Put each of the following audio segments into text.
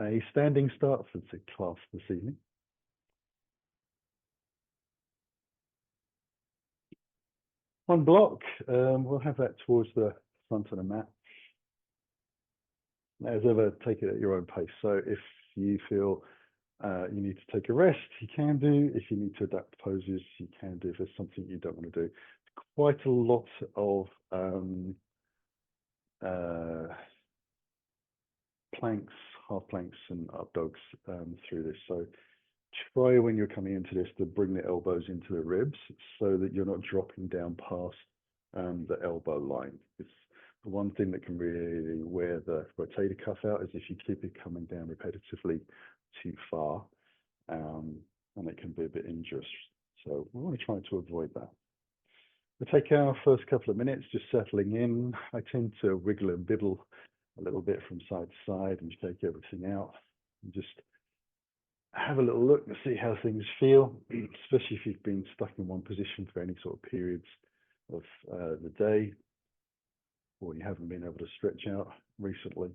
A standing start for the class this evening. One block, we'll have that towards the front of the mat. As ever, take it at your own pace. So if you feel you need to take a rest, you can do. If you need to adapt poses, you can do. If there's something you don't want to do. Quite a lot of planks, half planks and up dogs through this. So try when you're coming into this to bring the elbows into the ribs so that you're not dropping down past the elbow line. It's the one thing that can really wear the rotator cuff out is if you keep it coming down repetitively too far, and it can be a bit injurious. So we want to try to avoid that. We'll take our first couple of minutes just settling in. I tend to wiggle and bibble a little bit from side to side and shake everything out and just have a little look and see how things feel, especially if you've been stuck in one position for any sort of periods of the day, or you haven't been able to stretch out recently.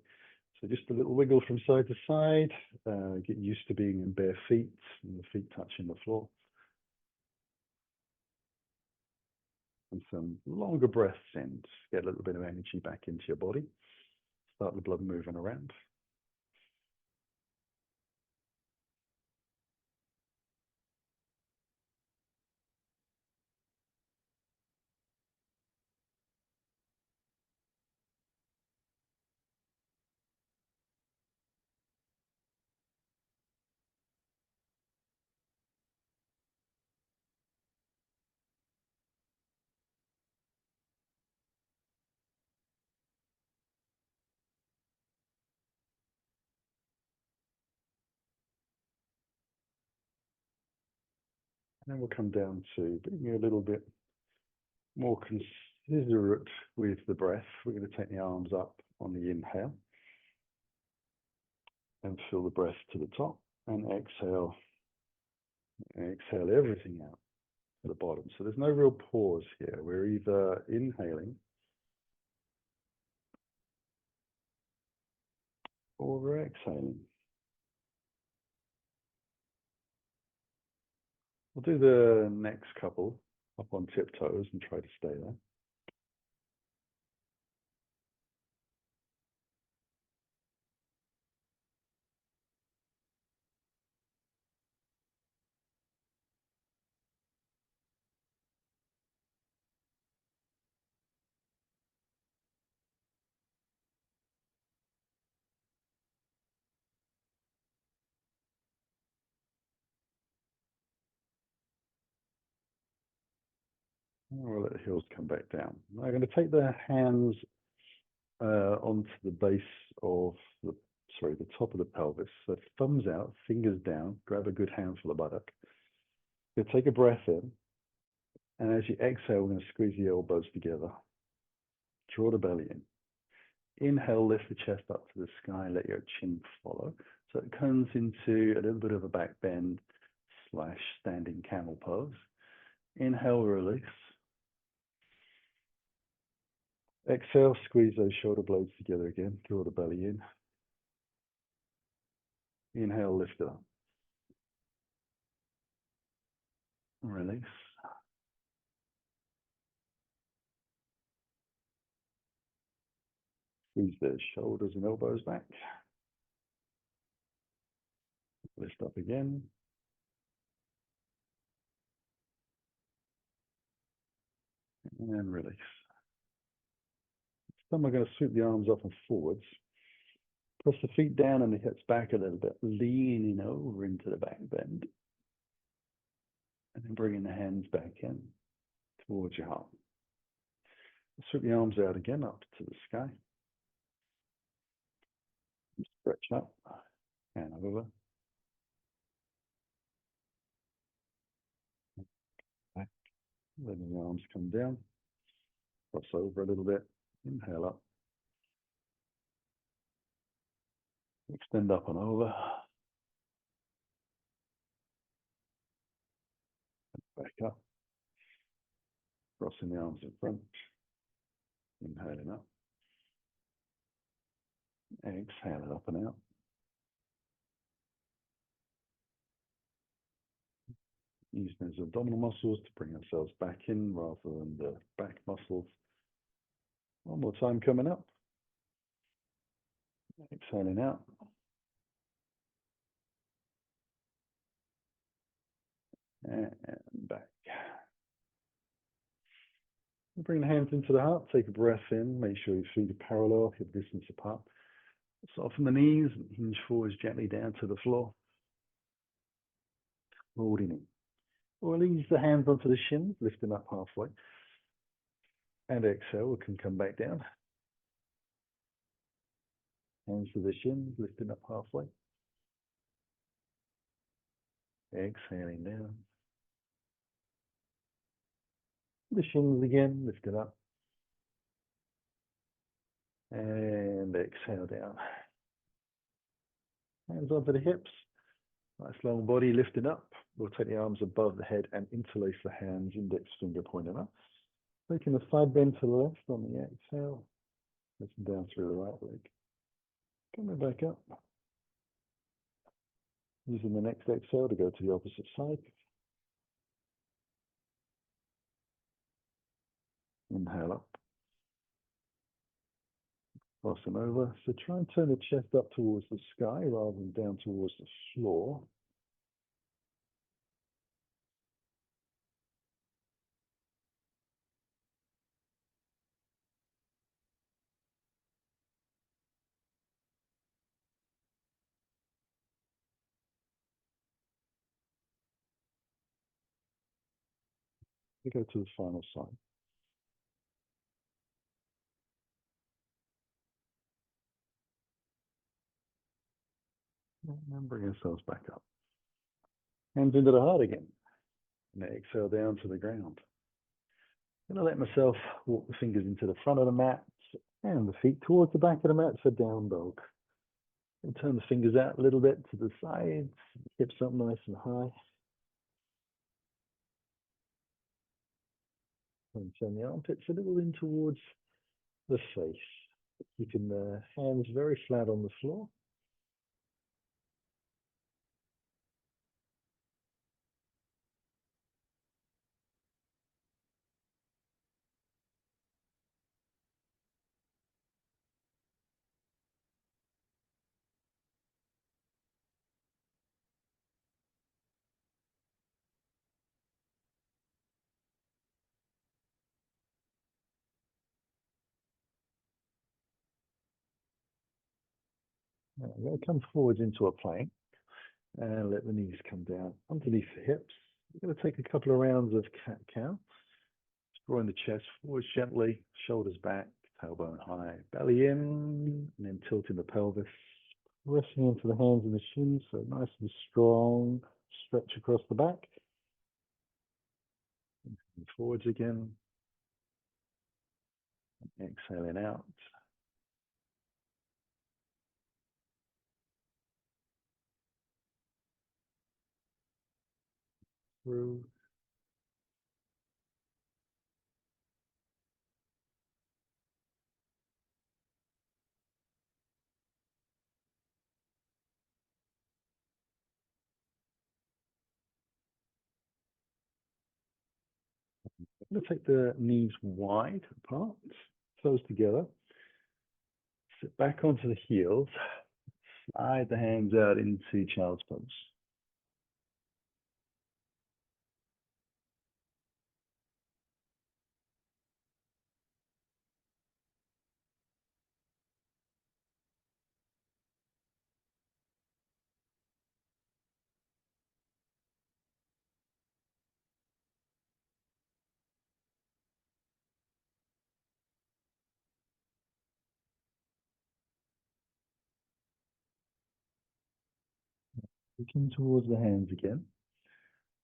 So just a little wiggle from side to side, get used to being in bare feet and the feet touching the floor. And some longer breaths in, just get a little bit of energy back into your body. Start the blood moving around. And then we'll come down to being a little bit more considerate with the breath. We're going to take the arms up on the inhale and fill the breath to the top, and exhale everything out at the bottom. So there's no real pause here. We're either inhaling or we're exhaling. We'll do the next couple up on tiptoes and try to stay there. We'll let the heels come back down. Now I'm going to take the hands onto the base of the top of the pelvis. So thumbs out, fingers down, grab a good handful of buttock. You'll take a breath in, and as you exhale, we're going to squeeze the elbows together. Draw the belly in. Inhale, lift the chest up to the sky, let your chin follow. So it comes into a little bit of a back bend / standing camel pose. Inhale, release. Exhale, squeeze those shoulder blades together again. Draw the belly in. Inhale, lift it up. Release. Squeeze the shoulders and elbows back. Lift up again. And release. Then we're going to sweep the arms up and forwards. Press the feet down and the hips back a little bit, leaning over into the back bend. And then bringing the hands back in towards your heart. Sweep the arms out again up to the sky. Stretch up and over. Back. Letting the arms come down. Cross over a little bit. Inhale up. Extend up and over. Back up. Crossing the arms in front. Inhaling up. Exhale up and out. using those abdominal muscles to bring ourselves back in rather than the back muscles. One more time coming up. Exhaling out. And back. Bring the hands into the heart, take a breath in, make sure your feet are parallel, hip distance apart. Soften the knees and hinge forwards gently down to the floor. Holding in. Or ease the hands onto the shins, lifting up halfway. And exhale, we can come back down. Hands to the shins, lifting up halfway. Exhaling down. The shins again, lift it up. And exhale down. Hands onto the hips. Nice long body lifted up. We'll take the arms above the head and interlace the hands, index finger pointing up. Taking a side bend to the left on the exhale. Lifting down through the right leg. Coming back up. Using the next exhale to go to the opposite side. Inhale up. Crossing over. So try and turn the chest up towards the sky rather than down towards the floor. We go to the final side. And bring ourselves back up. Hands into the heart again. And exhale down to the ground. I'm going to let myself walk the fingers into the front of the mat and the feet towards the back of the mat for down dog. And turn the fingers out a little bit to the sides, hips up nice and high. And turn the armpits a little in towards the face. Keeping the hands very flat on the floor. Now, I'm going to come forwards into a plank and let the knees come down underneath the hips. We're going to take a couple of rounds of cat-cow. Drawing the chest forwards gently, shoulders back, tailbone high, belly in, and then tilting the pelvis. Pressing into the hands and the shins, so nice and strong. Stretch across the back. And forwards again. Exhaling out. Through. I'm going to take the knees wide apart, toes together. Sit back onto the heels. Slide the hands out into child's pose. Looking towards the hands again.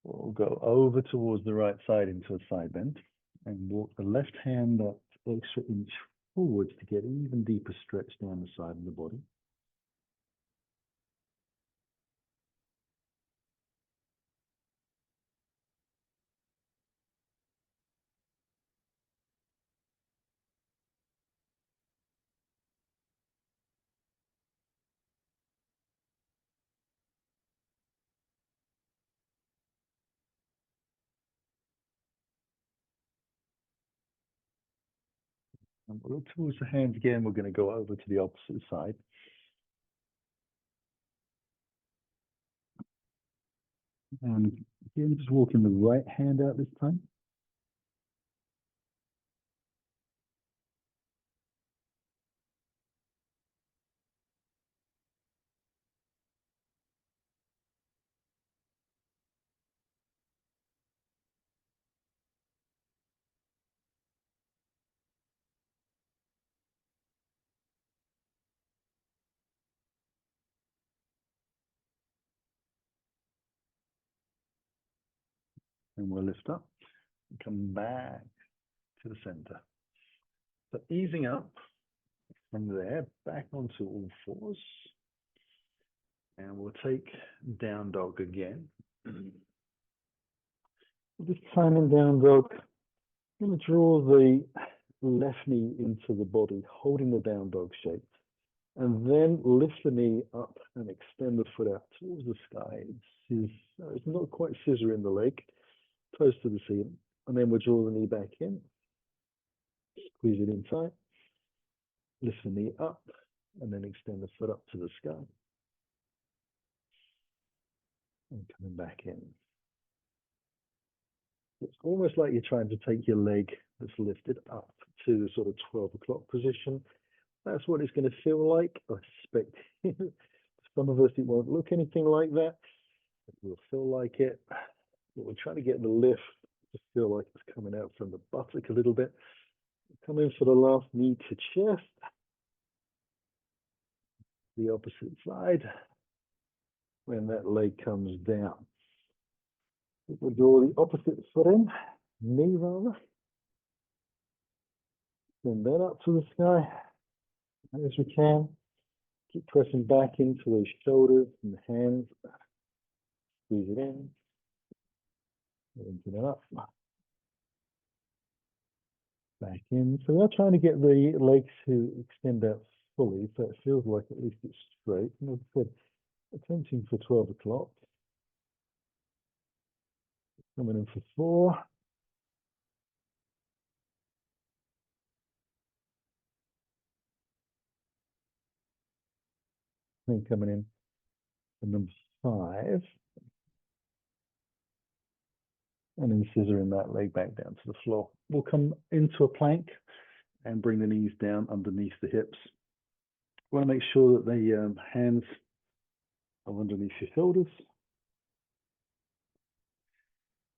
We'll go over towards the right side into a side bend and walk the left hand up extra inch forwards to get even deeper stretch down the side of the body. And we'll look towards the hands again. We're going to go over to the opposite side. And again, just walking the right hand out this time. And we'll lift up and come back to the center. So easing up from there, back onto all fours. And we'll take down dog again. This time in down dog, I'm going to draw the left knee into the body, holding the down dog shape. And then lift the knee up and extend the foot out towards the sky. It's not quite scissor in the leg, close to the ceiling. And then we'll draw the knee back in, squeeze it inside, lift the knee up, and then extend the foot up to the sky. And coming back in. It's almost like you're trying to take your leg that's lifted up to the sort of 12 o'clock position. That's what it's going to feel like. I suspect for some of us it won't look anything like that. It will feel like it. But we're trying to get the lift to feel like it's coming out from the buttock a little bit. Come in for the last knee to chest. The opposite side. When that leg comes down. We'll draw the opposite foot in, knee rather. Send that up to the sky as we can. Keep pressing back into those shoulders and the hands. Squeeze it in. Open it up. Back in. So we're trying to get the legs to extend out fully, so it feels like at least it's straight. And as I said, attempting for 12 o'clock. Coming in for 4. Then coming in for number 5. And then scissoring that leg back down to the floor. We'll come into a plank and bring the knees down underneath the hips. We want to make sure that the hands are underneath your shoulders.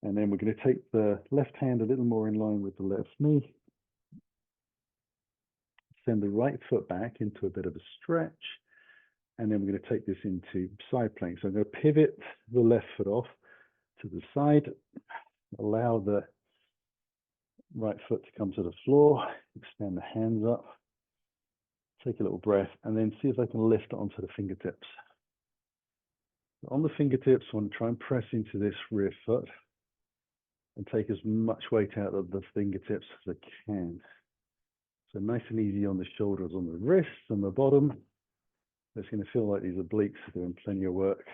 And then we're going to take the left hand a little more in line with the left knee. Send the right foot back into a bit of a stretch. And then we're going to take this into side plank. So I'm going to pivot the left foot off to the side. Allow the right foot to come to the floor. Extend the hands up. Take a little breath. And then see if I can lift it onto the fingertips. On the fingertips, I want to try and press into this rear foot. And take as much weight out of the fingertips as I can. So nice and easy on the shoulders, on the wrists, and the bottom. It's going to feel like these obliques are doing plenty of work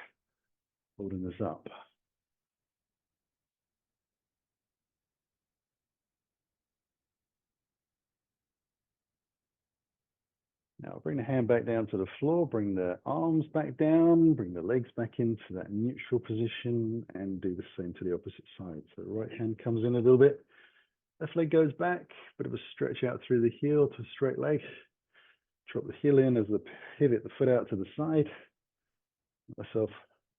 holding this up. Now bring the hand back down to the floor, bring the arms back down, bring the legs back into that neutral position, and do the same to the opposite side. So the right hand comes in a little bit, left leg goes back, bit of a stretch out through the heel to a straight leg. Drop the heel in as the pivot the foot out to the side. Let myself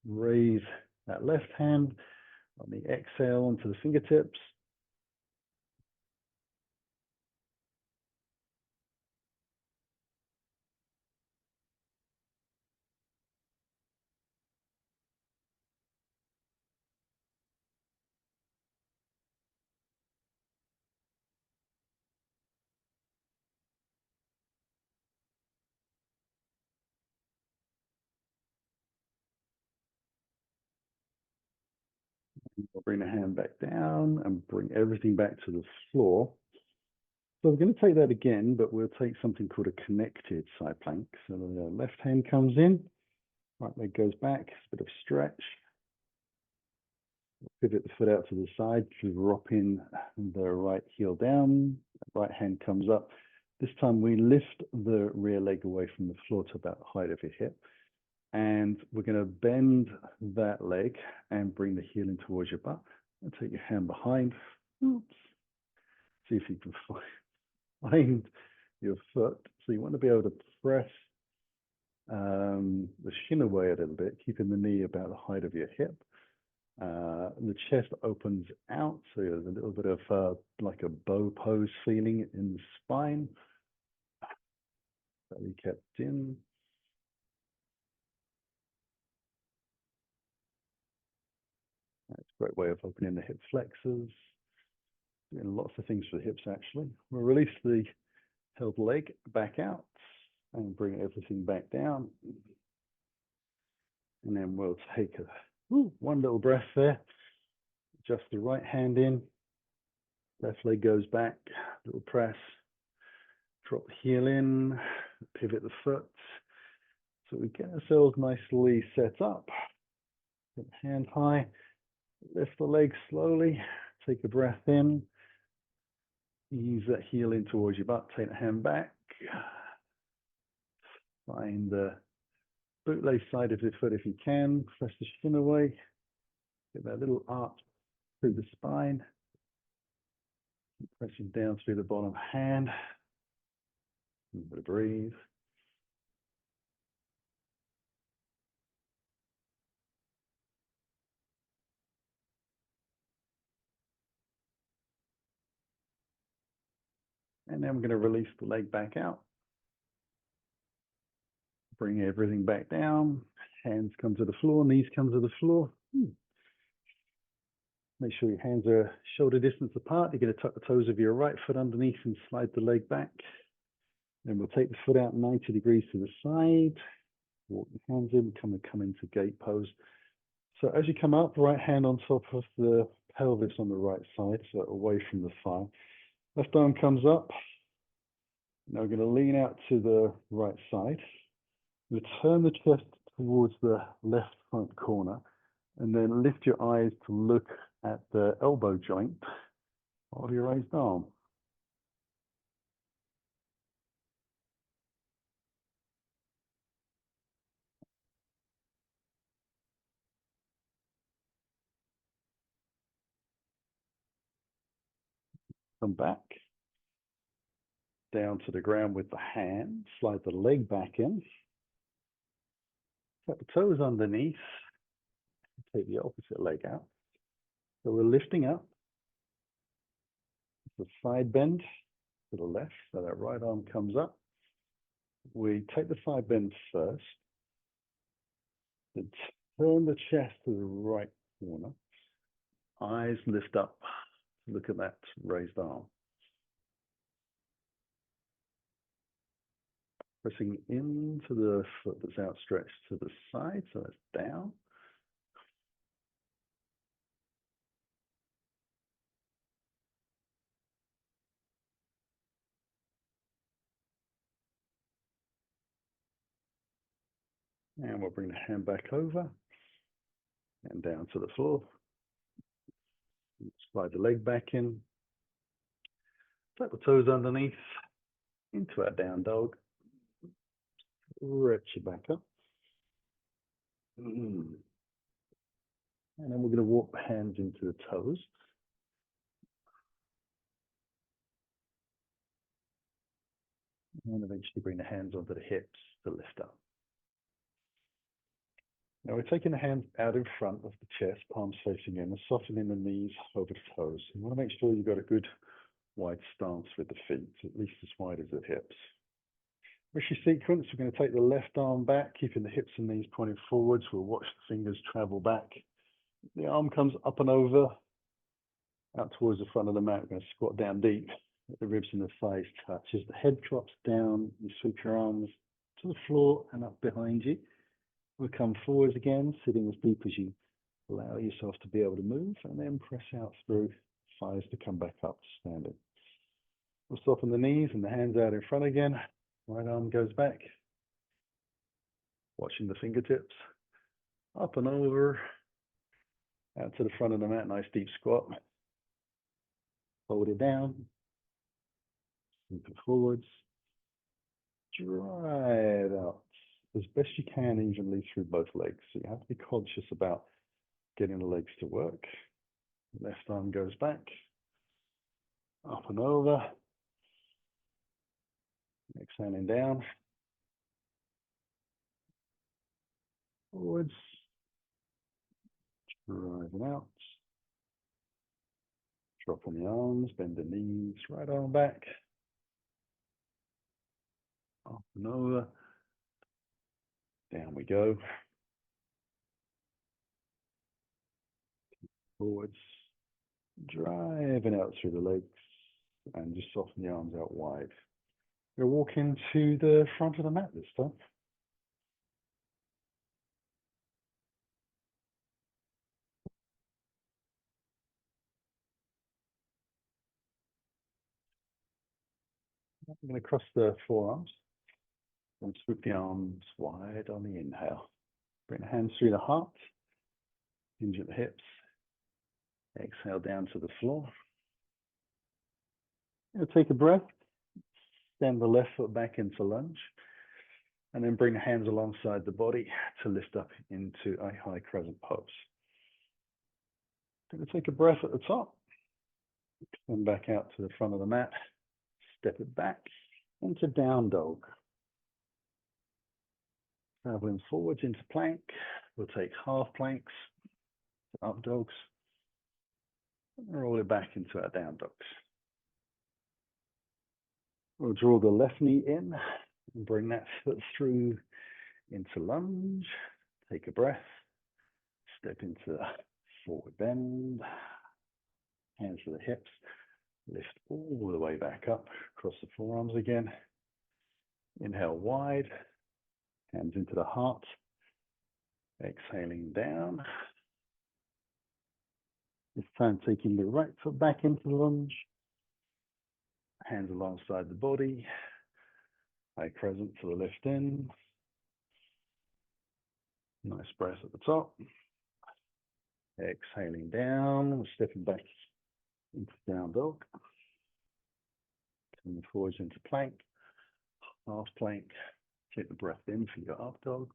raise that left hand on the exhale onto the fingertips. We'll bring the hand back down and bring everything back to the floor. So we're going to take that again, but we'll take something called a connected side plank. So the left hand comes in, right leg goes back, a bit of stretch. Pivot the foot out to the side, drop in the right heel down, right hand comes up. This time we lift the rear leg away from the floor to about the height of your hip. And we're going to bend that leg and bring the heel in towards your butt. And take your hand behind. Oops. See if you can find your foot. So you want to be able to press the shin away a little bit, keeping the knee about the height of your hip. The chest opens out, so there's a little bit of like a bow pose feeling in the spine. Belly kept in. That's a great way of opening the hip flexors. Doing lots of things for the hips, actually. We'll release the held leg back out and bring everything back down. And then we'll take one little breath there. Just the right hand in. Left leg goes back. Little press. Drop the heel in. Pivot the foot. So we get ourselves nicely set up. Get the hand high. Lift the leg slowly. Take a breath in. Ease that heel in towards your butt. Take the hand back. Find the bootlace side of your foot if you can. Press the shin away. Get that little arch through the spine. Keep pressing down through the bottom hand. A little bit of breathe. And then we're going to release the leg back out. Bring everything back down. Hands come to the floor, knees come to the floor. Make sure your hands are shoulder distance apart. You're going to tuck the toes of your right foot underneath and slide the leg back. Then we'll take the foot out 90 degrees to the side. Walk the hands in, come into gate pose. So as you come up, right hand on top of the pelvis on the right side, so away from the thigh. Left arm comes up. Now we're going to lean out to the right side. You turn the chest towards the left front corner, and then lift your eyes to look at the elbow joint of your raised arm. Come back down to the ground with the hand. Slide the leg back in. Set the toes underneath. Take the opposite leg out. So we're lifting up. The side bend to the left, so that right arm comes up. We take the side bend first. Then turn the chest to the right corner. Eyes lift up to look at that raised arm. Pressing into the foot that's outstretched to the side, so that's down. And we'll bring the hand back over and down to the floor. Slide the leg back in. Tuck the toes underneath into our down dog. Stretch your back up. And then we're going to walk the hands into the toes. And eventually bring the hands onto the hips to lift up. Now we're taking the hands out in front of the chest, palms facing in, and softening the knees over the toes. You want to make sure you've got a good wide stance with the feet, at least as wide as the hips. Rishi sequence, we're going to take the left arm back, keeping the hips and knees pointing forwards. We'll watch the fingers travel back. The arm comes up and over, out towards the front of the mat. We're going to squat down deep. Let the ribs and the thighs touch. As the head drops down, you sweep your arms to the floor and up behind you. We'll come forwards again, sitting as deep as you allow yourself to be able to move, and then press out through thighs to come back up to standing. We'll soften the knees and the hands out in front again. Right arm goes back. Watching the fingertips. Up and over. Out to the front of the mat, nice deep squat. Hold it down. Move it forwards. drive out as best you can evenly through both legs. So you have to be conscious about getting the legs to work. Left arm goes back, up and over, exhaling down, forwards, driving out, dropping the arms, bend the knees, right arm back, up and over, down we go, forwards, driving out through the legs, and just soften the arms out wide. We're walking to the front of the mat this time. I'm going to cross the forearms and swoop the arms wide on the inhale. Bring the hands through the heart, hinge at the hips. Exhale down to the floor. Now take a breath. Stand the left foot back into lunge. And then bring the hands alongside the body to lift up into a high crescent pose. Going to take a breath at the top. Then back out to the front of the mat. Step it back into down dog. Traveling forwards into plank. We'll take half planks to up dogs. And roll it back into our down dogs. We'll draw the left knee in and bring that foot through into lunge. Take a breath. Step into forward bend. Hands to the hips. Lift all the way back up. Across the forearms again. Inhale wide. Hands into the heart. Exhaling down. This time taking the right foot back into lunge. Hands alongside the body. High crescent to the left in. Nice breath at the top. Exhaling down. Stepping back into down dog. Coming forwards into plank. Half plank. Take the breath in for your up dog.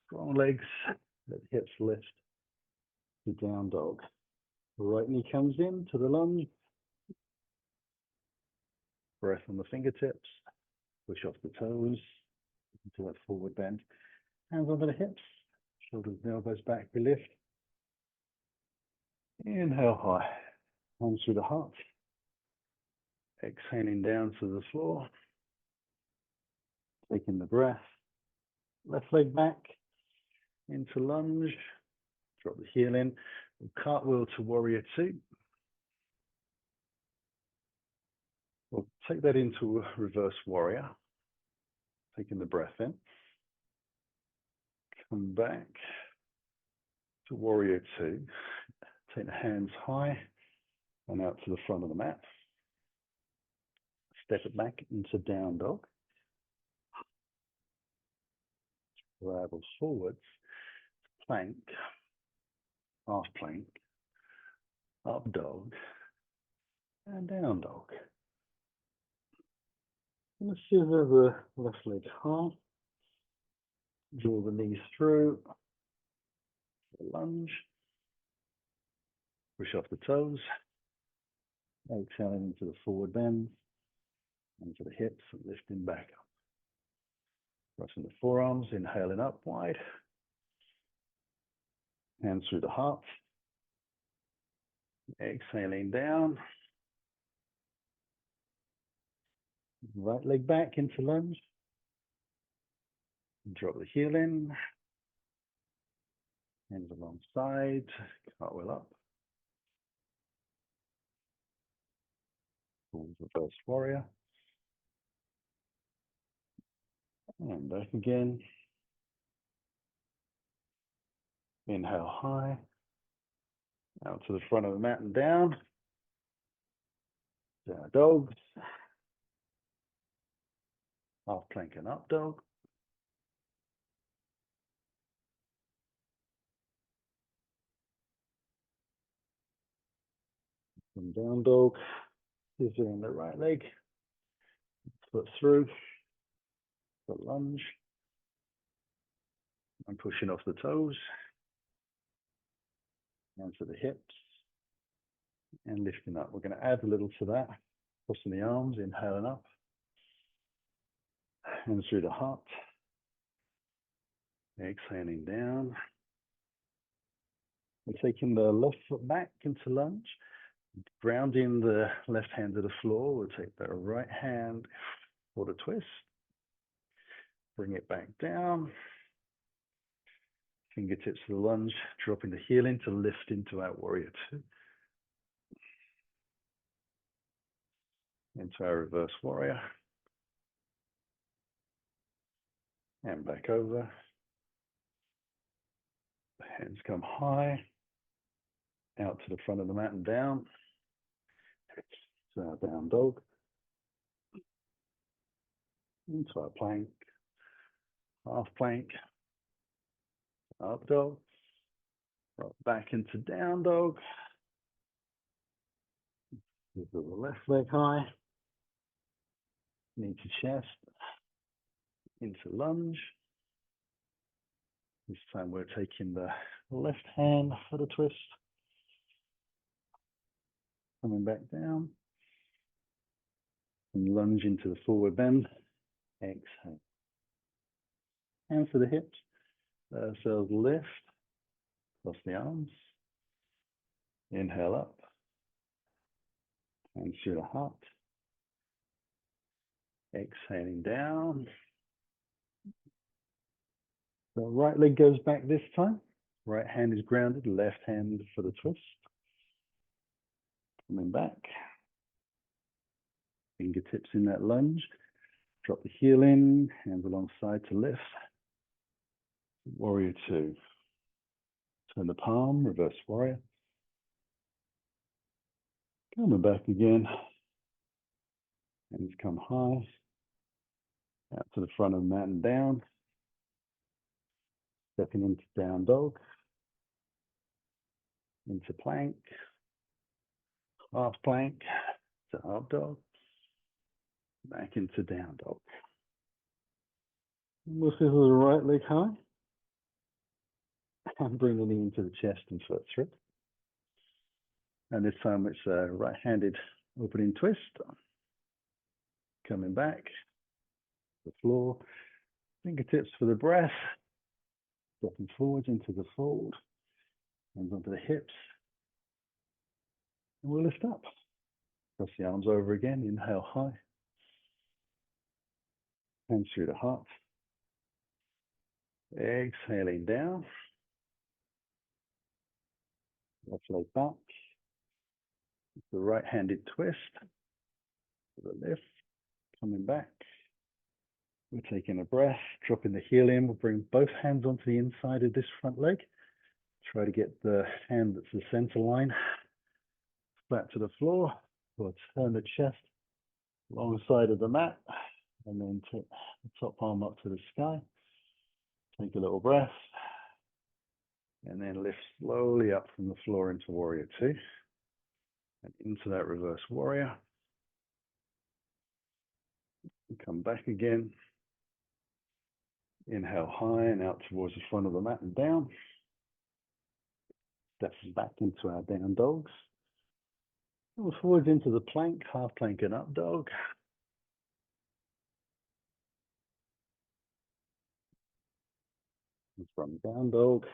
Strong legs. Let the hips lift to down dog. The right knee comes in to the lunge. Breath on the fingertips. Push off the toes into that forward bend. Hands over the hips. Shoulders and elbows back. We lift. Inhale high. Hands through the heart. Exhaling down to the floor. Taking the breath. Left leg back into lunge. Drop the heel in. Cartwheel to warrior two. We'll take that into a reverse warrior. Taking the breath in. Come back to warrior two. Take the hands high and out to the front of the mat. Step it back into down dog. Travel forwards. Plank. Half plank. Up dog. And down dog. And scissor the left leg half. Draw the knees through. Lunge. Push off the toes. Exhaling into the forward bend. Into the hips and lifting back up. Crossing the forearms, inhaling up wide. Hands through the heart. Exhaling down. Right leg back into lunge. Drop the heel in. Hands alongside. Cartwheel up. Full reverse warrior. And back again. Inhale high. Out to the front of the mat and down. Down dogs. Half plank and up dog. And down dog. Scissor in the right leg. Foot through. the lunge. I'm pushing off the toes. Down to the hips. And lifting up. We're going to add a little to that. Crossing the arms, inhaling up. And through the heart. Exhaling down. We're taking the left foot back into lunge. Grounding the left hand to the floor. We'll take the right hand for the twist. Bring it back down. Fingertips to the lunge. Dropping the heel in to lift into our warrior two. Into our reverse warrior. And back over. Hands come high. Out to the front of the mat and down. To our down dog. Into our plank. Half plank. Up dog. Right back into down dog. With the left leg high. Knee to chest. Into lunge. This time we're taking the left hand for the twist. Coming back down. And lunge into the forward bend. Exhale. Hands to the hips. So lift. Cross the arms. Inhale up. Hands through the heart. Exhaling down. The right leg goes back this time. Right hand is grounded. Left hand for the twist. Coming back. Fingertips in that lunge. Drop the heel in. Hands alongside to lift. Warrior two. Turn the palm. Reverse warrior. Coming back again. Hands come high. Out to the front of the mat and down. Stepping into down dog. Into plank. Half plank. To up dog. Back into down dog. We'll sit with the right leg high. And bring the knee into the chest and foot through. And this time it's a right-handed opening twist. Coming back. The floor. Fingertips for the breath. Stepping forwards into the fold. Hands onto the hips. And we'll lift up. Cross the arms over again. Inhale high. Hands through the heart. Exhaling down. Left leg back. The right-handed twist. To the lift. Coming back. We're taking a breath, dropping the heel in. We'll bring both hands onto the inside of this front leg. Try to get the hand that's the center line flat to the floor. We'll turn the chest long side of the mat. And then take the top arm up to the sky. Take a little breath. And then lift slowly up from the floor into warrior two. And into that reverse warrior. And come back again. Inhale high and out towards the front of the mat and down. Stepping back into our down dogs. And forwards into the plank, half plank and up dog. And from down dog,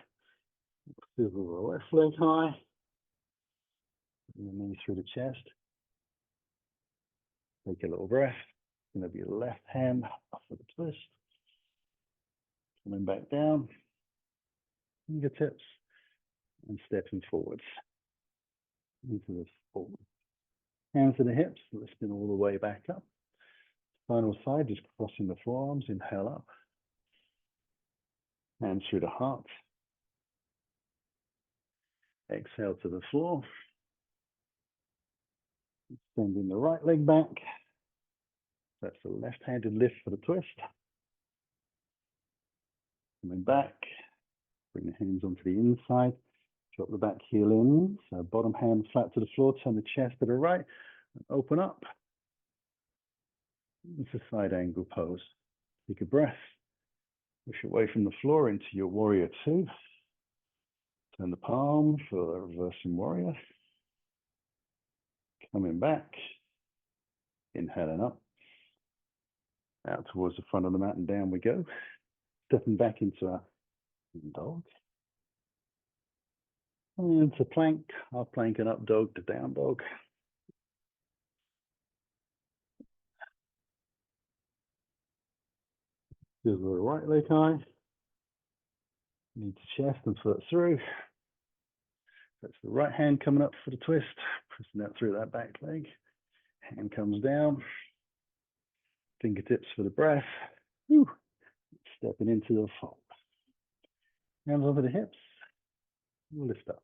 swivel the left leg high. And the knee through the chest. Take a little breath. It's going to be left hand up for the twist. Coming back down. Fingertips. And stepping forwards. Into the forward. Hands to the hips. Lifting all the way back up. Final side, just crossing the forearms. Inhale up. Hands through the heart. Exhale to the floor. Extending the right leg back. That's the left-handed lift for the twist. Coming back. Bring the hands onto the inside. Drop the back heel in. So bottom hand flat to the floor. Turn the chest to the right. And open up. It's a side angle pose. Take a breath. Push away from the floor into your warrior two. Turn the palm for the reversing warrior. Coming back. Inhaling up. Out towards the front of the mat and down we go. Stepping back into our dog. And into plank, half plank and up dog to down dog. Here's the right leg high. Need to chest and foot through. That's the right hand coming up for the twist. Pressing that through that back leg. Hand comes down. Fingertips for the breath. Whew. Stepping into the fold. Hands over the hips. Lift up.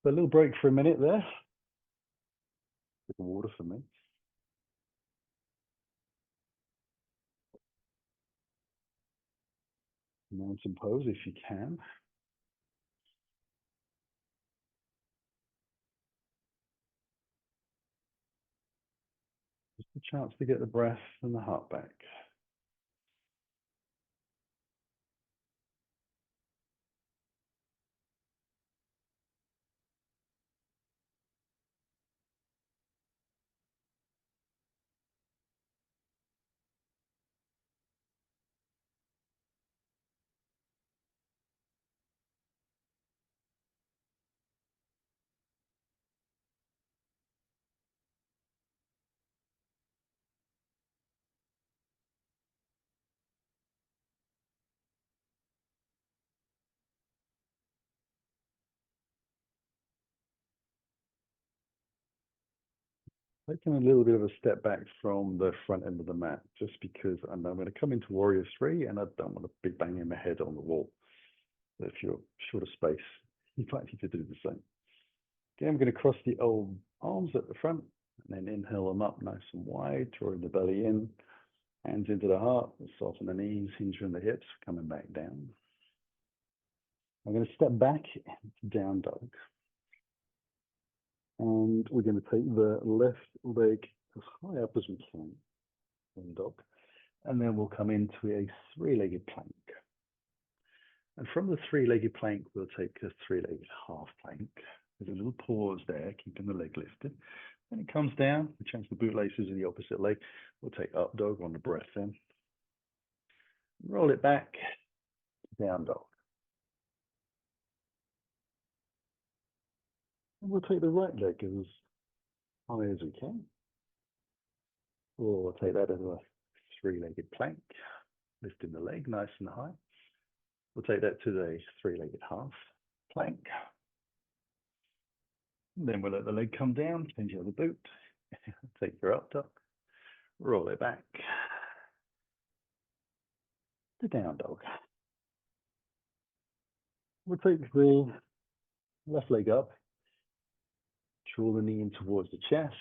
So a little break for a minute there. Bit of water for me. Mountain pose if you can. Just a chance to get the breath and the heart back. Taking a little bit of a step back from the front end of the mat, just because I'm going to come into warrior three and I don't want to be banging my head on the wall. So if you're short of space, you might need to do the same. Okay, I'm going to cross the old arms at the front and then inhale them up nice and wide, drawing the belly in, hands into the heart, soften the knees, hinging the hips, coming back down. I'm going to step back into down dog. And we're going to take the left leg as high up as we can in dog. And then we'll come into a three-legged plank. And from the three-legged plank, we'll take a three-legged half plank. There's a little pause there, keeping the leg lifted. Then it comes down, we change the bootlaces in the opposite leg. We'll take up dog on the breath in. Roll it back, down dog. And we'll take the right leg as high as we can. Or we'll take that as a three-legged plank, lifting the leg nice and high. We'll take that to the three-legged half plank. And then we'll let the leg come down, change the other boot. Take your up dog, roll it back to down dog. We'll take the left leg up, draw the knee in towards the chest,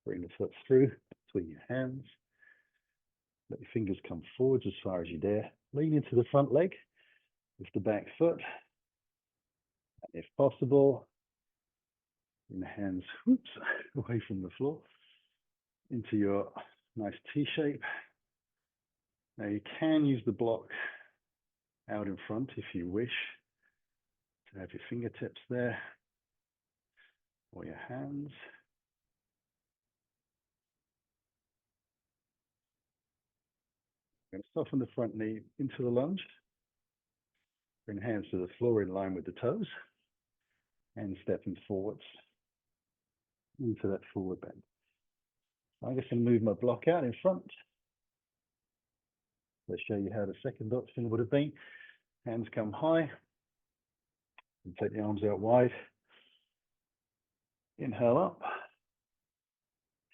bring the foot through between your hands. Let your fingers come forwards as far as you dare. Lean into the front leg, lift the back foot. And if possible, bring the hands away from the floor into your nice T shape. Now you can use the block out in front if you wish to have your fingertips there or your hands. I'm going to soften the front knee into the lunge. Bring hands to the floor in line with the toes and stepping forwards into that forward bend. I'm just going to move my block out in front. Let's show you how the second option would have been. Hands come high and take the arms out wide. Inhale up,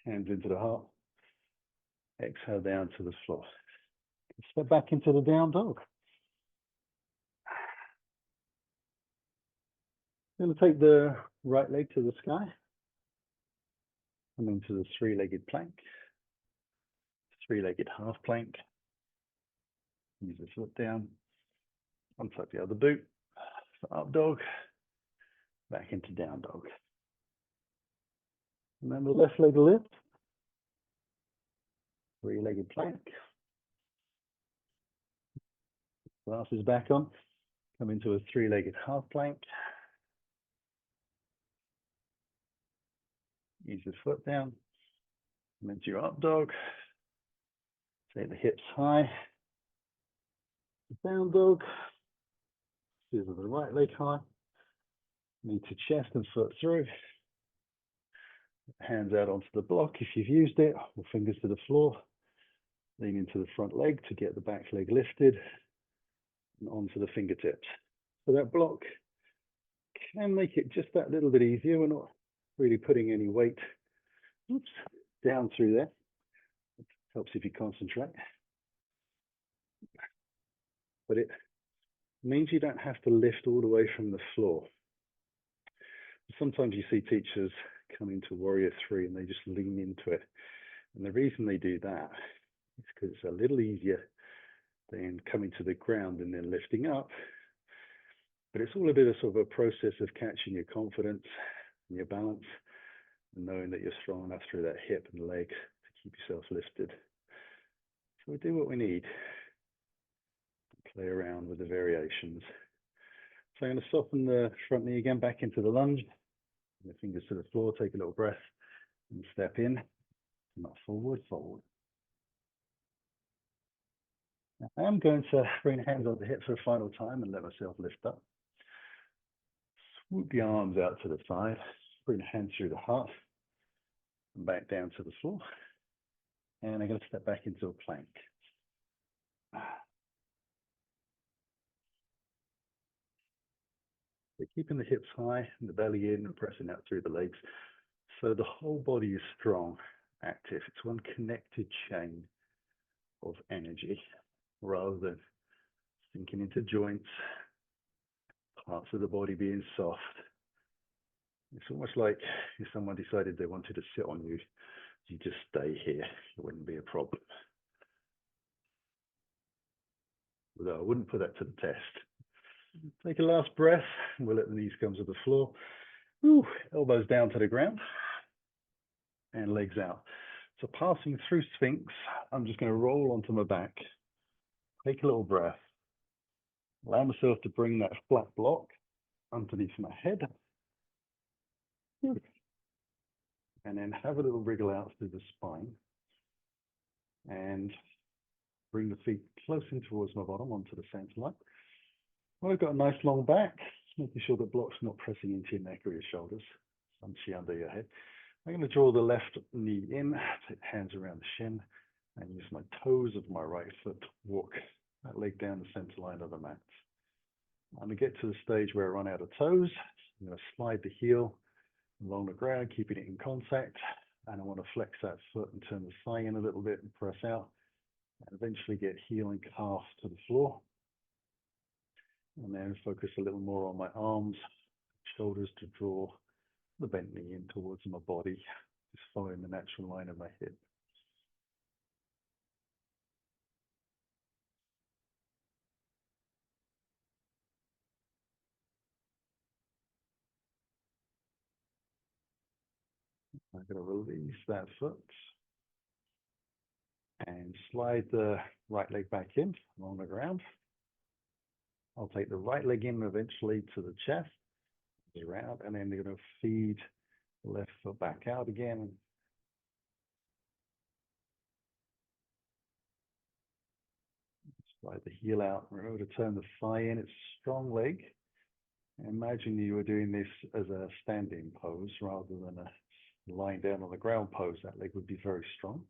hands into the heart. Exhale down to the floor. Step back into the down dog. I'm going to take the right leg to the sky. Come into the three-legged plank. Three-legged half plank. Use the foot down. Untuck the other boot. Up dog. Back into down dog. And then the left leg lift. Three-legged plank. Glasses back on. Come into a three-legged half plank. Ease the foot down. Come into your up dog. Take the hips high. Down dog. Scissor the right leg high. Knee to chest and foot through. Hands out onto the block if you've used it, or fingers to the floor. Lean into the front leg to get the back leg lifted and onto the fingertips. So that block can make it just that little bit easier. We're not really putting any weight down through there. It helps if you concentrate. But it means you don't have to lift all the way from the floor. Sometimes you see teachers come into Warrior 3 and they just lean into it. And the reason they do that is because it's a little easier than coming to the ground and then lifting up. But it's all a bit of sort of a process of catching your confidence and your balance and knowing that you're strong enough through that hip and leg to keep yourself lifted. So we do what we need. Play around with the variations. So I'm going to soften the front knee again back into the lunge. The fingers to the floor, take a little breath and step in. Not forward, forward. Now, I'm going to bring the hands on the hip for a final time and let myself lift up. Swoop the arms out to the side. Bring the hands through the heart and back down to the floor. And I'm going to step back into a plank. So keeping the hips high and the belly in and pressing out through the legs. So the whole body is strong, active. It's one connected chain of energy rather than sinking into joints, parts of the body being soft. It's almost like if someone decided they wanted to sit on you, you just stay here. It wouldn't be a problem. Although I wouldn't put that to the test. Take a last breath. We'll let the knees come to the floor. Ooh, elbows down to the ground and legs out. So passing through Sphinx, I'm just going to roll onto my back. Take a little breath. Allow myself to bring that flat block underneath my head. And then have a little wriggle out through the spine. And bring the feet close in towards my bottom onto the center line. Well, I've got a nice long back, making sure the block's not pressing into your neck or your shoulders, bunchy under your head. I'm going to draw the left knee in, take hands around the shin, and use my toes of my right foot to walk that leg down the center line of the mat. I'm going to get to the stage where I run out of toes. I'm going to slide the heel along the ground, keeping it in contact, and I want to flex that foot and turn the thigh in a little bit and press out, and eventually get heel and calf to the floor. And then focus a little more on my arms, shoulders to draw the bent knee in towards my body, just following the natural line of my hip. I'm going to release that foot and slide the right leg back in along the ground. I'll take the right leg in eventually to the chest, around, and then they're going to feed the left foot back out again. Slide the heel out. Remember to turn the thigh in. It's a strong leg. Imagine you were doing this as a standing pose rather than a lying down on the ground pose. That leg would be very strong.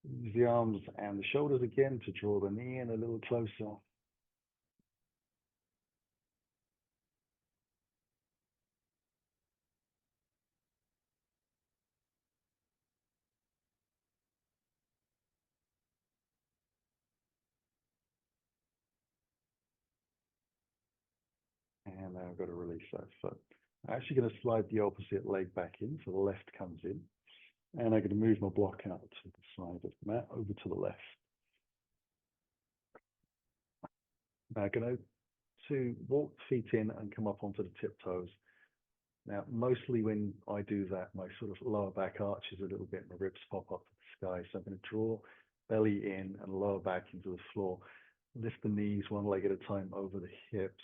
Use the arms and the shoulders again to draw the knee in a little closer. And now I've got to release that foot. I'm actually going to slide the opposite leg back in, so the left comes in. And I'm going to move my block out to the side of the mat, over to the left. Now I'm going to walk the feet in and come up onto the tiptoes. Now, mostly when I do that, my sort of lower back arches a little bit, my ribs pop up to sky. So I'm going to draw belly in and lower back into the floor. Lift the knees one leg at a time over the hips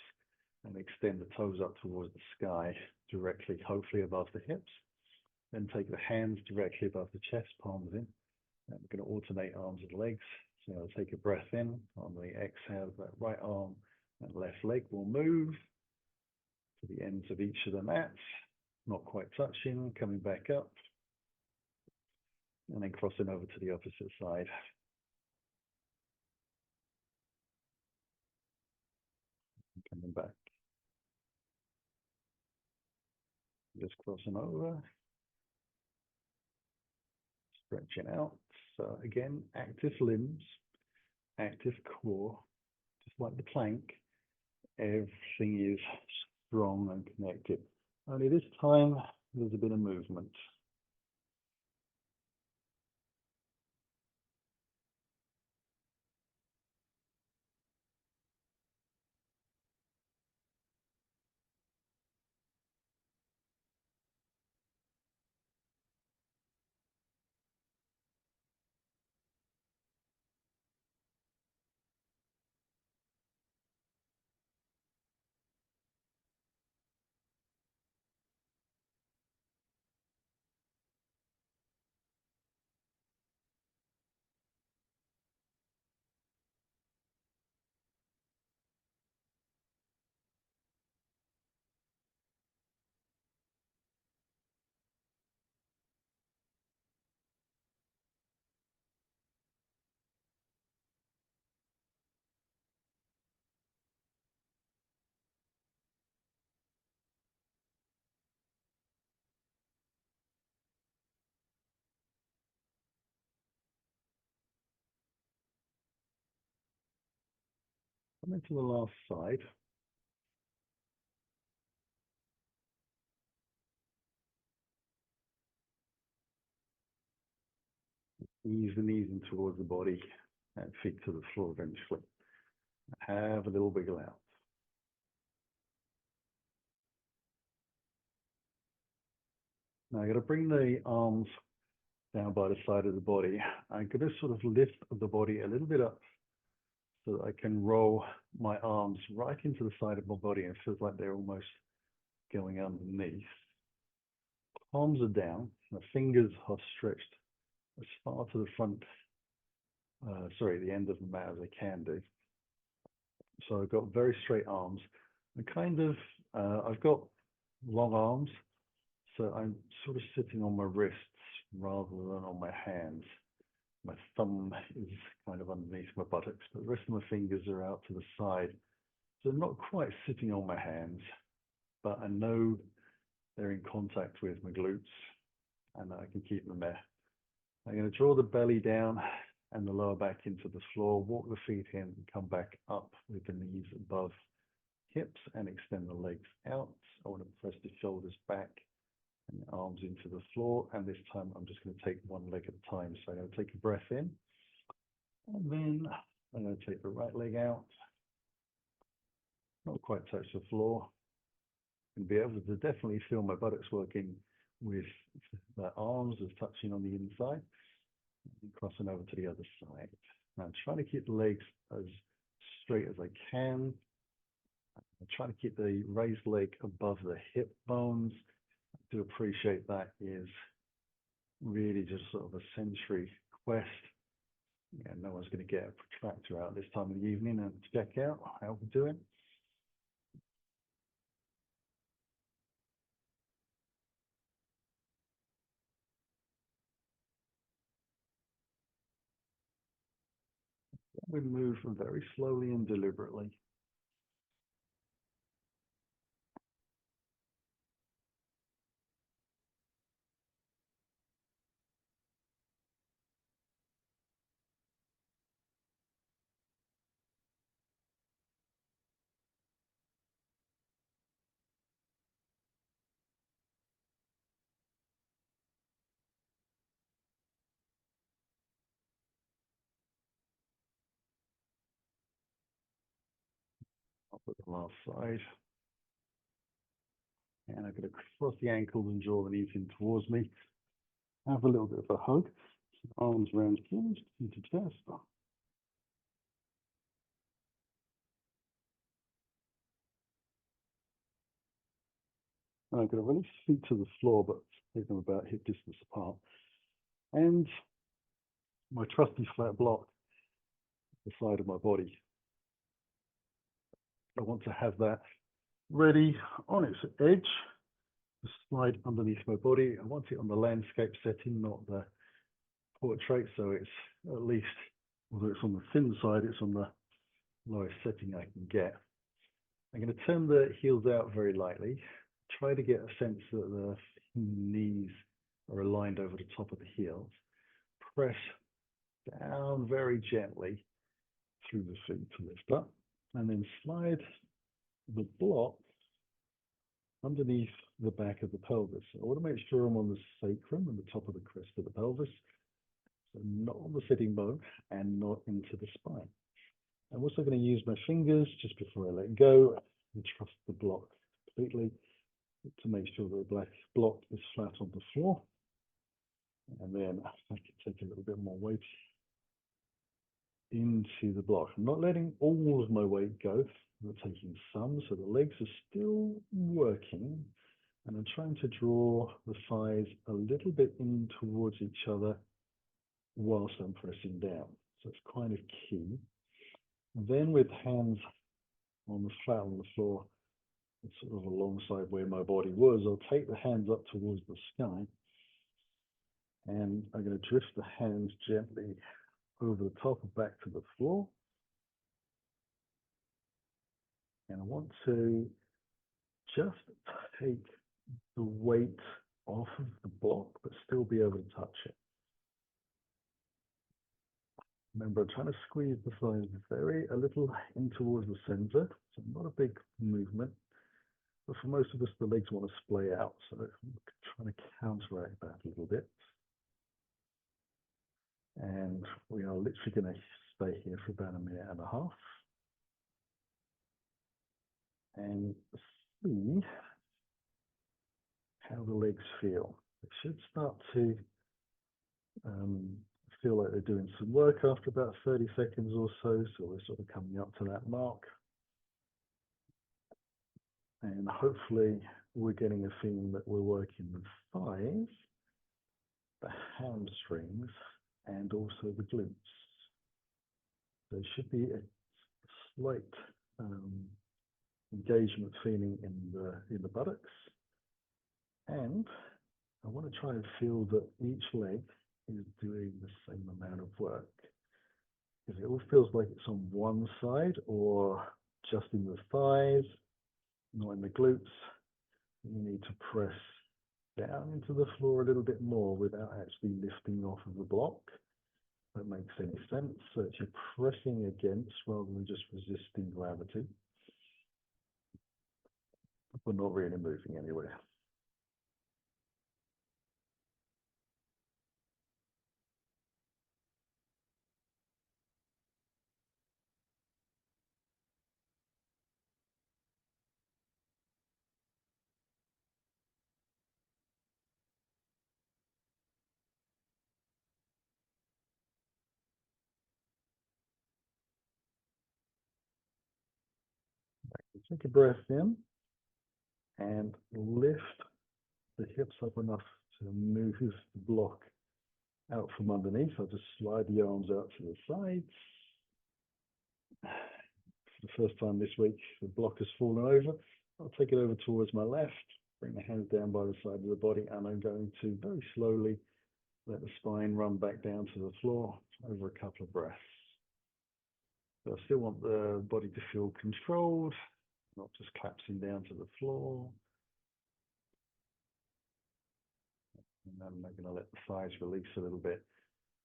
and extend the toes up towards the sky directly, hopefully above the hips. Then take the hands directly above the chest, palms in. And we're going to alternate arms and legs. So I'll take a breath in. On the exhale, that right arm and left leg will move to the ends of each of the mats, not quite touching, coming back up, and then crossing over to the opposite side. Coming back. Just crossing over, stretching out. So again, active limbs, active core, just like the plank. Everything is strong and connected. Only this time, there's a bit of movement. Coming to the last side. Ease the knees in towards the body and feet to the floor eventually. Have a little wiggle out. Now I'm going to bring the arms down by the side of the body. I'm going to sort of lift the body a little bit up so that I can roll my arms right into the side of my body and it feels like they're almost going underneath. Palms are down, my fingers are stretched as far to the front, the end of the mat as I can do. So I've got very straight arms. I've got long arms, so I'm sort of sitting on my wrists rather than on my hands. My thumb is kind of underneath my buttocks, but the rest of my fingers are out to the side. So I'm not quite sitting on my hands, but I know they're in contact with my glutes and I can keep them there. I'm going to draw the belly down and the lower back into the floor, walk the feet in and come back up with the knees above hips and extend the legs out. I want to press the shoulders back and the arms into the floor. And this time I'm just going to take one leg at a time. So I'm going to take a breath in and then I'm going to take the right leg out. Not quite touch the floor. And be able to definitely feel my buttocks working with the arms as touching on the inside. And crossing over to the other side. Now I'm trying to keep the legs as straight as I can. I'm trying to keep the raised leg above the hip bones. I do appreciate that is really just sort of a sensory quest. Yeah, no one's going to get a protractor out this time of the evening and check out how we're doing. We move very slowly and deliberately. Up at the last side. And I'm going to cross the ankles and draw the knees in towards me. Have a little bit of a hug. Arms around chest, into chest. I'm going to release feet to the floor, but leave them about hip distance apart. And my trusty flat block, the side of my body. I want to have that ready on its edge to slide underneath my body. I want it on the landscape setting, not the portrait, so it's at least, although it's on the thin side, it's on the lowest setting I can get. I'm going to turn the heels out very lightly. Try to get a sense that the knees are aligned over the top of the heels. Press down very gently through the feet to lift up, and then slide the block underneath the back of the pelvis. So I want to make sure I'm on the sacrum and the top of the crest of the pelvis, so not on the sitting bone and not into the spine. I'm also going to use my fingers just before I let go and trust the block completely to make sure that the black block is flat on the floor. And then I can take a little bit more weight into the block. I'm not letting all of my weight go. I'm taking some, so the legs are still working. And I'm trying to draw the thighs a little bit in towards each other whilst I'm pressing down. So it's kind of key. And then with hands on the flat on the floor, sort of alongside where my body was, I'll take the hands up towards the sky. And I'm going to drift the hands gently over the top and back to the floor. And I want to just take the weight off of the block, but still be able to touch it. Remember, I'm trying to squeeze the thighs a little in towards the center, so not a big movement. But for most of us, the legs want to splay out, so I'm trying to counteract that a little bit. And we are literally going to stay here for about a minute and a half. And see how the legs feel. It should start to feel like they're doing some work after about 30 seconds or so. So we're sort of coming up to that mark. And hopefully we're getting a feeling that we're working the thighs, the hamstrings, and also the glutes. There should be a slight engagement feeling in the buttocks. And I want to try and feel that each leg is doing the same amount of work. If it all feels like it's on one side or just in the thighs, not in the glutes, you need to press down into the floor a little bit more without actually lifting off of the block. That makes any sense. So it's you're pressing against rather than just resisting gravity, but not really moving anywhere. Take a breath in and lift the hips up enough to move the block out from underneath. I'll just slide the arms out to the sides. For the first time this week, the block has fallen over. I'll take it over towards my left, bring the hands down by the side of the body, and I'm going to very slowly let the spine run back down to the floor over a couple of breaths. So I still want the body to feel controlled, not just collapsing down to the floor. And then I'm going to let the thighs release a little bit.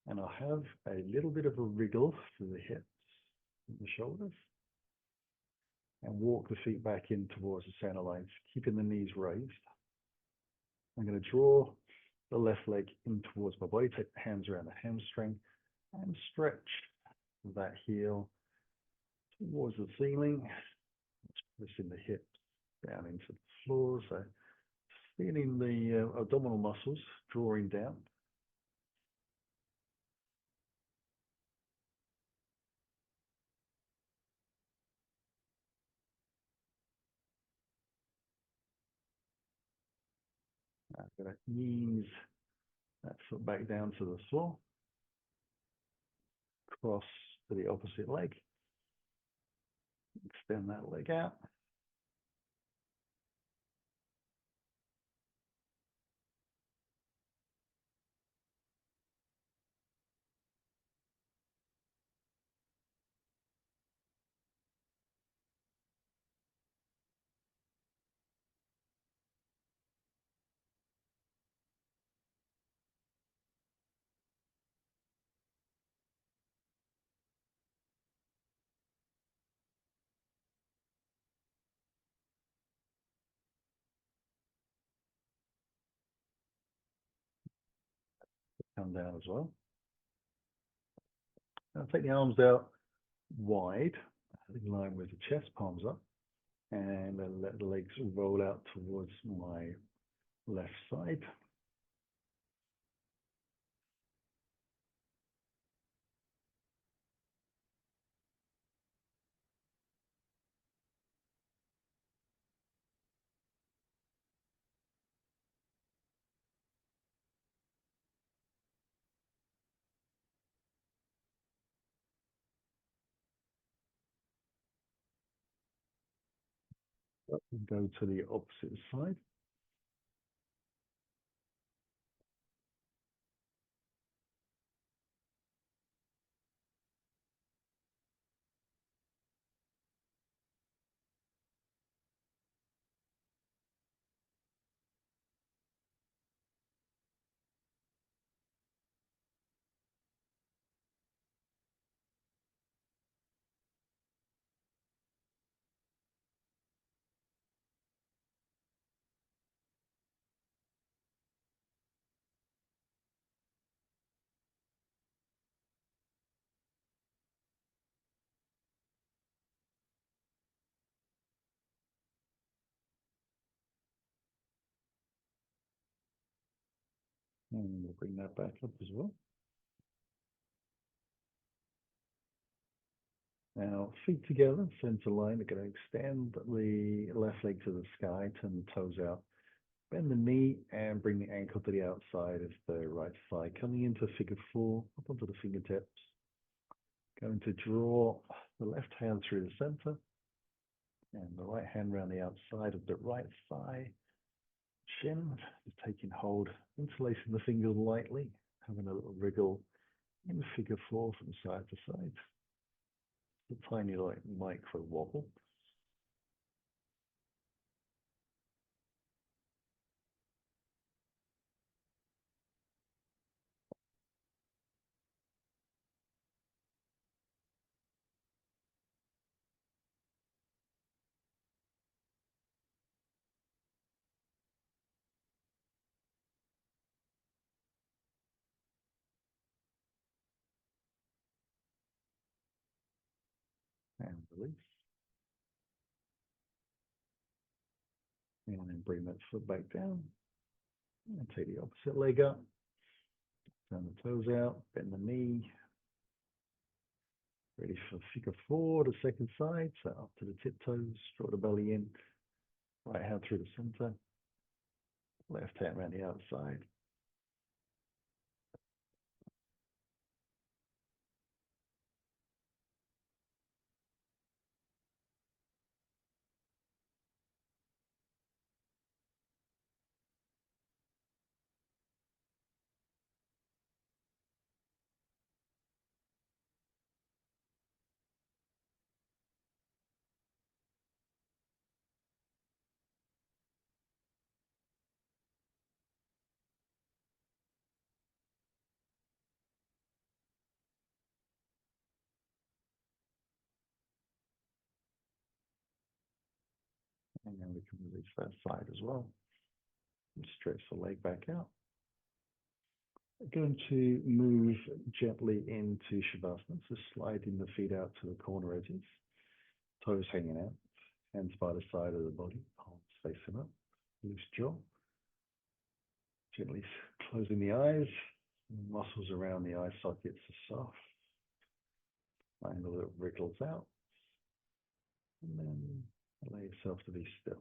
And I'll have a little bit of a wriggle through the hips and the shoulders. And walk the feet back in towards the center lines, keeping the knees raised. I'm going to draw the left leg in towards my body, take the hands around the hamstring, and stretch that heel towards the ceiling. Pressing the hips down into the floor. So feeling the abdominal muscles drawing down. I'm going to ease that foot back down to the floor, cross to the opposite leg, extend that leg out. Come down as well. Now take the arms out wide, in line with the chest, palms up, and then let the legs roll out towards my left side. And go to the opposite side. And we'll bring that back up as well. Now, feet together, center line. We're going to extend the left leg to the sky, turn the toes out, bend the knee, and bring the ankle to the outside of the right thigh. Coming into figure 4, up onto the fingertips. Going to draw the left hand through the center, and the right hand around the outside of the right thigh. Shin, just taking hold, interlacing the fingers lightly, having a little wriggle in figure 4 from side to side. A tiny like micro wobble. And release. And then bring that foot back down. And take the opposite leg up. Turn the toes out, bend the knee. Ready for figure 4, the second side. So up to the tiptoes, draw the belly in. Right hand through the center. Left hand around the outside. And then we can release that side as well. And stretch the leg back out. We're going to move gently into Shavasana, so sliding the feet out to the corner edges, toes hanging out, hands by the side of the body, palms facing up, loose jaw. Gently closing the eyes, muscles around the eye sockets are soft. Find a little wriggles out, and then allow yourself to be still.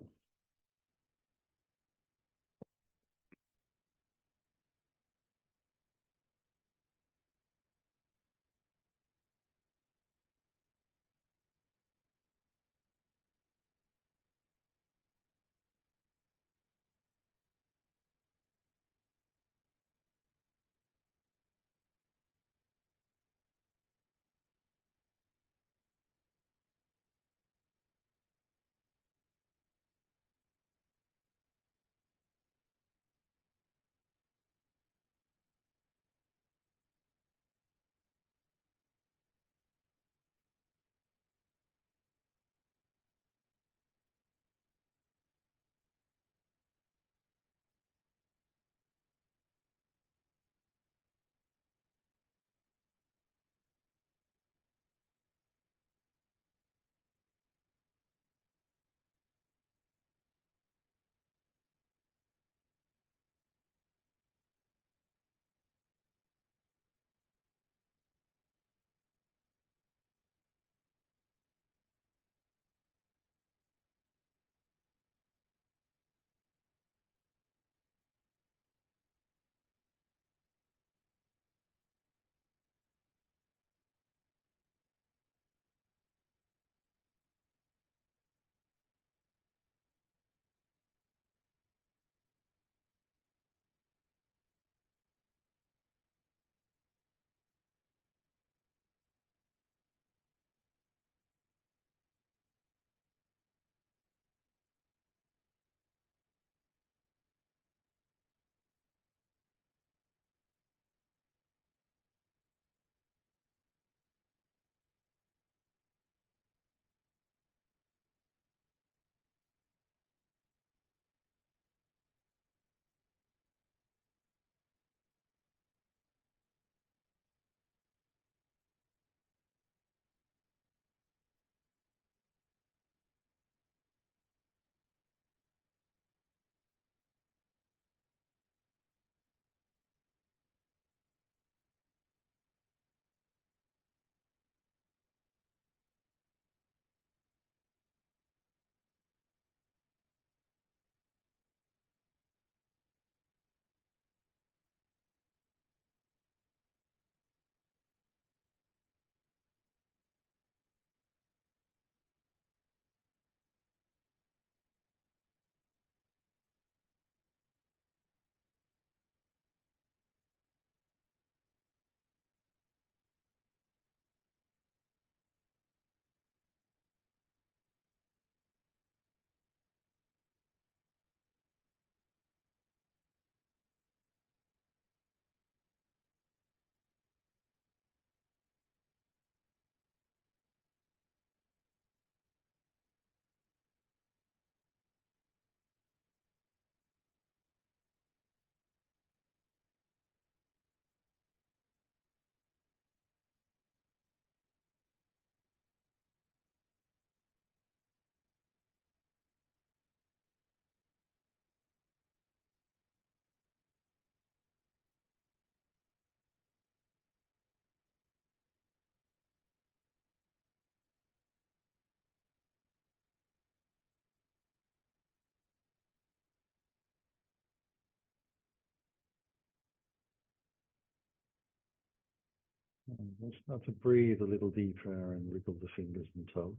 And we'll start to breathe a little deeper and wriggle the fingers and toes.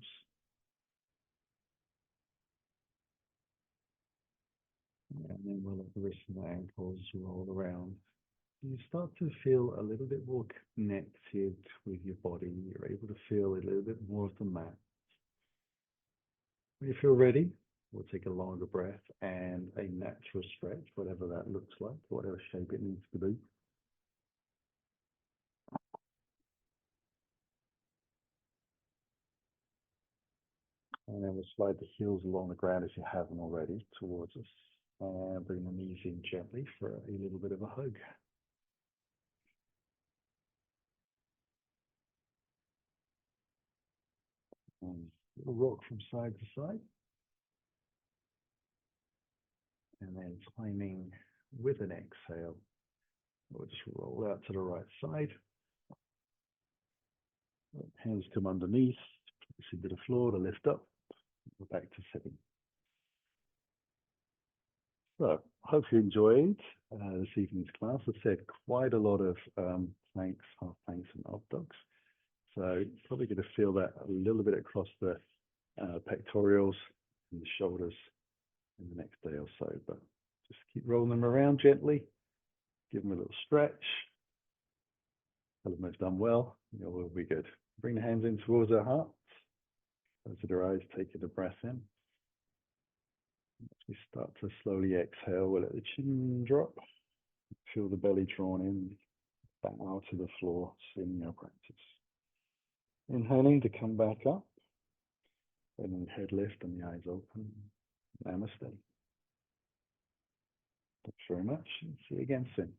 And then we'll let the wrists and ankles roll around. You start to feel a little bit more connected with your body. You're able to feel a little bit more of the mat. When you feel ready, we'll take a longer breath and a natural stretch, whatever that looks like, whatever shape it needs to be. And then we'll slide the heels along the ground if you haven't already towards us. And bring the knees in gently for a little bit of a hug. And rock from side to side. And then timing with an exhale, we'll just roll out to the right side. Hands come underneath, see a bit of floor to lift up. We're back to sitting. So, hope you enjoyed this evening's class. I said quite a lot of planks, half planks, and up dogs. So, probably going to feel that a little bit across the pectorals and the shoulders in the next day or so. But just keep rolling them around gently, give them a little stretch. Tell them they've done well. We'll be good. Bring the hands in towards our hearts. Close their eyes, taking a breath in. As we start to slowly exhale, we'll let the chin drop. Feel the belly drawn in, bow to the floor, in our practice. Inhaling to come back up. And then head lift and the eyes open. Namaste. Thanks very much. See you again soon.